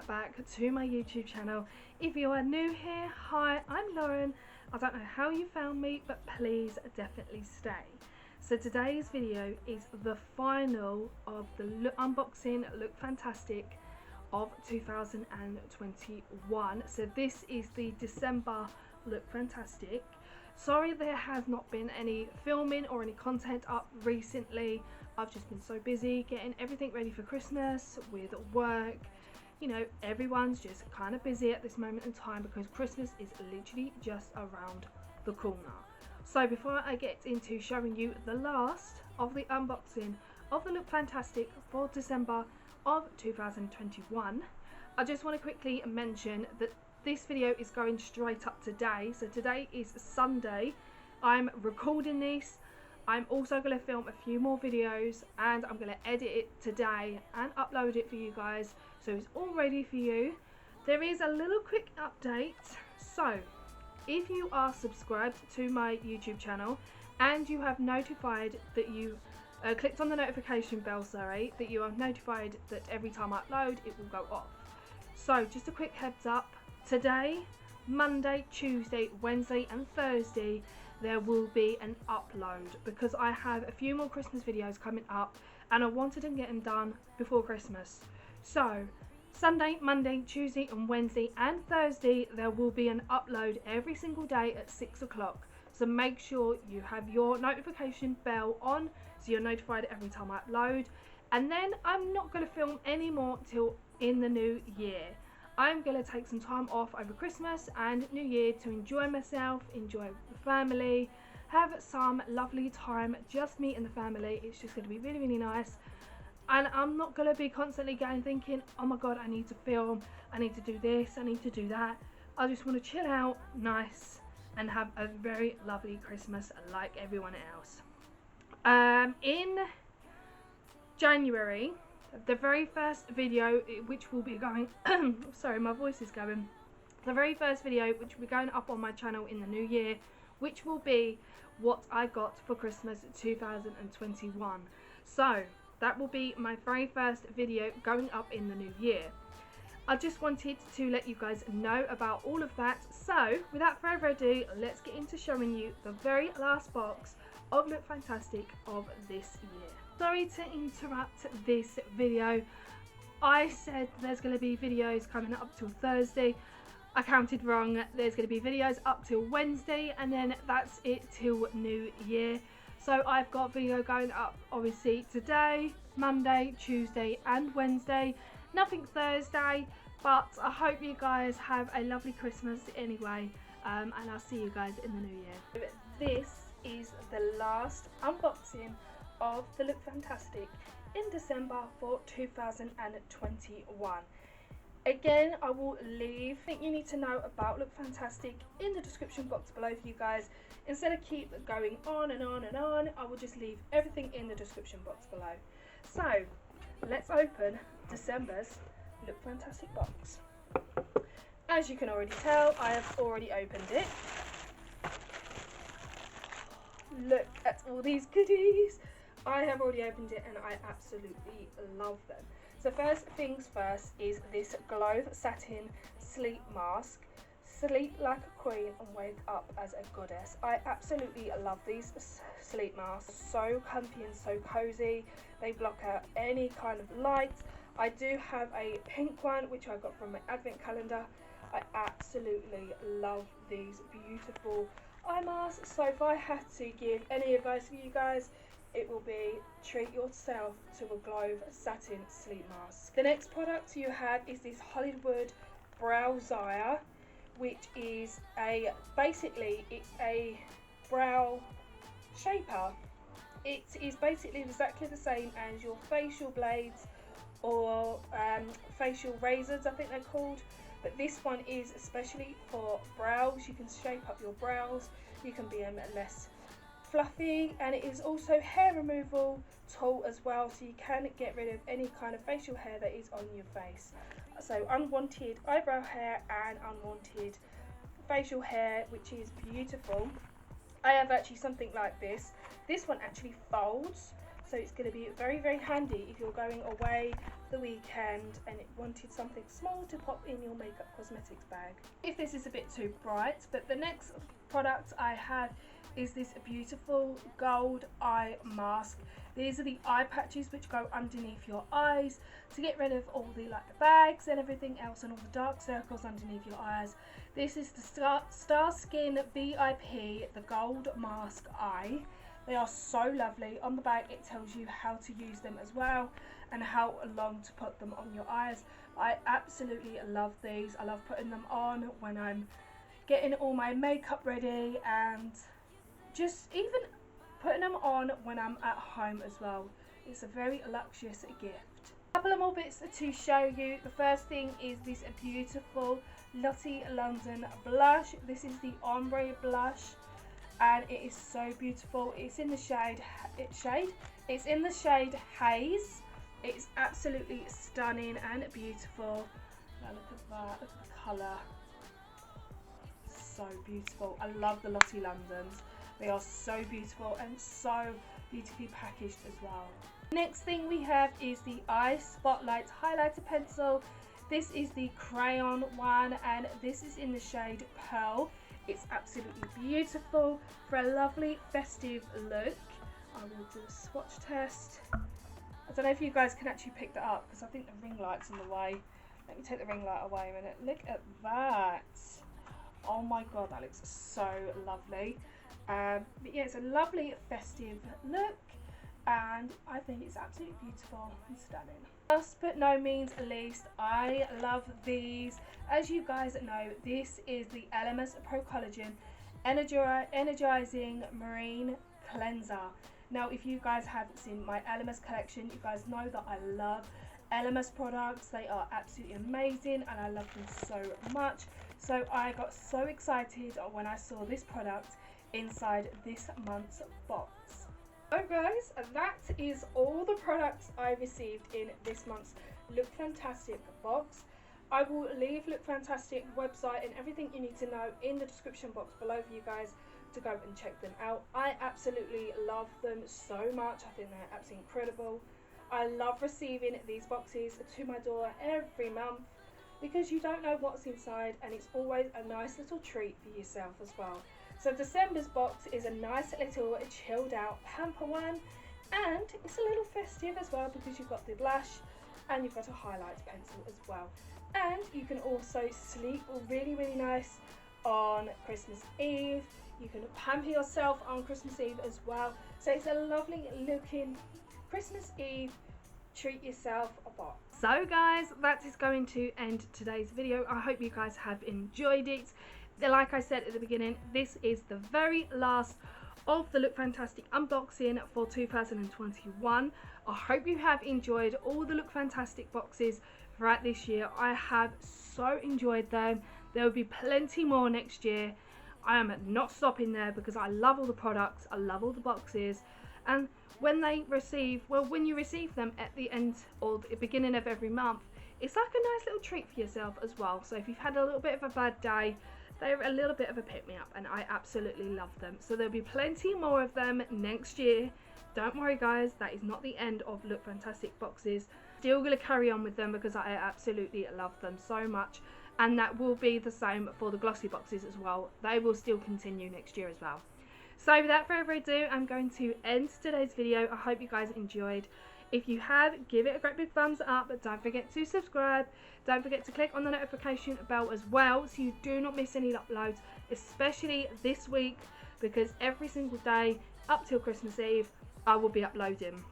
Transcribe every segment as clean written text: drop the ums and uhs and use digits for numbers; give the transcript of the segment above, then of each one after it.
back to my YouTube channel. If you are new here, hi, I'm Lauren. I don't know how you found me, but please definitely stay. So today's video is the final of the unboxing Look Fantastic of 2021. So this is the December Look Fantastic. Sorry there has not been any filming or any content up recently. I've just been so busy getting everything ready for Christmas with work. You know, everyone's just kind of busy at this moment in time because Christmas is literally just around the corner. So before I get into showing you the last of the unboxing of the Look Fantastic for December of 2021, I just want to quickly mention that this video is going straight up today. So today is Sunday. I'm recording this. I'm also going to film a few more videos and I'm going to edit it today and upload it for you guys, so it's all ready for you. There is a little quick update. So if you are subscribed to my YouTube channel and you have notified that you clicked on the notification bell, that you are notified that every time I upload it will go off. So just a quick heads up, today, Monday, Tuesday, Wednesday and Thursday there will be an upload because I have a few more Christmas videos coming up and I wanted to get them done before Christmas. So Sunday, Monday, Tuesday and Wednesday and Thursday there will be an upload every single day at 6 o'clock. So make sure you have your notification bell on so you're notified every time I upload. And then I'm not going to film anymore till in the new year. I'm going to take some time off over Christmas and New Year to enjoy myself, enjoy the family, have some lovely time, just me and the family. It's just going to be really, really nice. And I'm not going to be constantly going thinking, oh my god, I need to film, I need to do this, I need to do that. I just want to chill out, nice, and have a very lovely Christmas like everyone else. In January, the very first video which will be going sorry, my voice is going. The very first video which will be going up on my channel in the new year, which will be what I got for Christmas 2021. So that will be my very first video going up in the new year. I just wanted to let you guys know about all of that. So without further ado, let's get into showing you the very last box of Look Fantastic of this year. Sorry to interrupt this video. I said there's going to be videos coming up till Thursday. I counted wrong. There's going to be videos up till Wednesday and then that's it till New Year. So I've got video going up obviously today, Monday, Tuesday and Wednesday. Nothing Thursday, but I hope you guys have a lovely Christmas anyway, and I'll see you guys in the new year. This is the last unboxing of the Look Fantastic in December for 2021. Again, I will leave everything you need to know about Look Fantastic in the description box below for you guys. Instead of keep going on and on and on, I will just leave everything in the description box below. So let's open December's Look Fantastic box. As you can already tell, I have already opened it. Look at all these goodies. I have already opened it and I absolutely love them. So first things first is this Glow Satin Sleep Mask. Sleep like a queen and wake up as a goddess. I absolutely love these sleep masks. So comfy and so cozy. They block out any kind of light. I do have a pink one which I got from my advent calendar. I absolutely love these beautiful eye masks. So if I had to give any advice for you guys, it will be treat yourself to a Glow Satin Sleep Mask. The next product you have is this Hollywood Brow Zire, which is basically it's a brow shaper. It is basically exactly the same as your facial blades or facial razors, I think they're called, but this one is especially for brows. You can shape up your brows, you can be less fluffy, and it is also hair removal tool as well, so you can get rid of any kind of facial hair that is on your face. So unwanted eyebrow hair and unwanted facial hair, which is beautiful. I have actually something like this. This one actually folds, so it's going to be very, very handy if you're going away the weekend and wanted something small to pop in your makeup cosmetics bag. If this is a bit too bright, but the next product I have is this beautiful gold eye mask. These are the eye patches which go underneath your eyes to get rid of all the the bags and everything else and all the dark circles underneath your eyes. This is the Star Skin VIP, the gold mask eye. They are so lovely. On the back it tells you how to use them as well and how long to put them on your eyes. I absolutely love these. I love putting them on when I'm getting all my makeup ready, and just even putting them on when I'm at home as well. It's a very luxurious gift. A couple of more bits to show you. The first thing is this beautiful Lottie London blush. This is the ombre blush and it is so beautiful. It's in the shade it's in the shade Haze. It's absolutely stunning and beautiful. Now look at that, look at the colour. So beautiful. I love the Lottie Londons. They are so beautiful and so beautifully packaged as well. Next thing we have is the Eye Spotlight highlighter pencil. This is the crayon one and this is in the shade Pearl. It's absolutely beautiful for a lovely festive look. I will do a swatch test. I don't know if you guys can actually pick that up because I think the ring light's in the way. Let me take the ring light away a minute. Look at that. Oh my god, that looks so lovely. But yeah, it's a lovely festive look and I think it's absolutely beautiful and stunning. Last but no means least, I love these. As you guys know, this is the LMS Pro Collagen Energizing Marine Cleanser. Now if you guys haven't seen my LMS collection, you guys know that I love LMS products. They are absolutely amazing and I love them so much. So I got so excited when I saw this product inside this month's box. So guys, that is all the products I received in this month's Look Fantastic box. I will leave Look Fantastic website and everything you need to know in the description box below for you guys to go and check them out. I absolutely love them so much. I think they're absolutely incredible. I love receiving these boxes to my door every month because you don't know what's inside and it's always a nice little treat for yourself as well. So December's box is a nice little chilled out pamper one and it's a little festive as well because you've got the blush and you've got a highlight pencil as well. And you can also sleep really, really nice on Christmas Eve. You can pamper yourself on Christmas Eve as well. So it's a lovely looking Christmas Eve treat yourself a box. So guys, that is going to end today's video. I hope you guys have enjoyed it. Like I said at the beginning, this is the very last of the Look Fantastic unboxing for 2021. I hope you have enjoyed all the Look Fantastic boxes throughout this year. I have so enjoyed them. There will be plenty more next year. I am not stopping there because I love all the products, I love all the boxes, and when you receive them at the end or the beginning of every month, it's like a nice little treat for yourself as well. So if you've had a little bit of a bad day, they're a little bit of a pick me up and I absolutely love them. So there'll be plenty more of them next year. Don't worry guys, that is not the end of Look Fantastic boxes. Still going to carry on with them because I absolutely love them so much, and that will be the same for the glossy boxes as well. They will still continue next year as well. So without further ado, I'm going to end today's video. I hope you guys enjoyed. If you have, give it a great big thumbs up, but don't forget to subscribe. Don't forget to click on the notification bell as well so you do not miss any uploads, especially this week, because every single day up till Christmas Eve I will be uploading.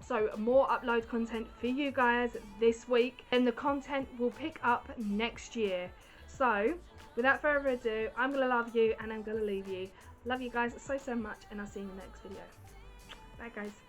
So more upload content for you guys this week, and the content will pick up next year. So without further ado, I'm going to love you and I'm going to leave you. Love you guys so much, and I'll see you in the next video. Bye guys.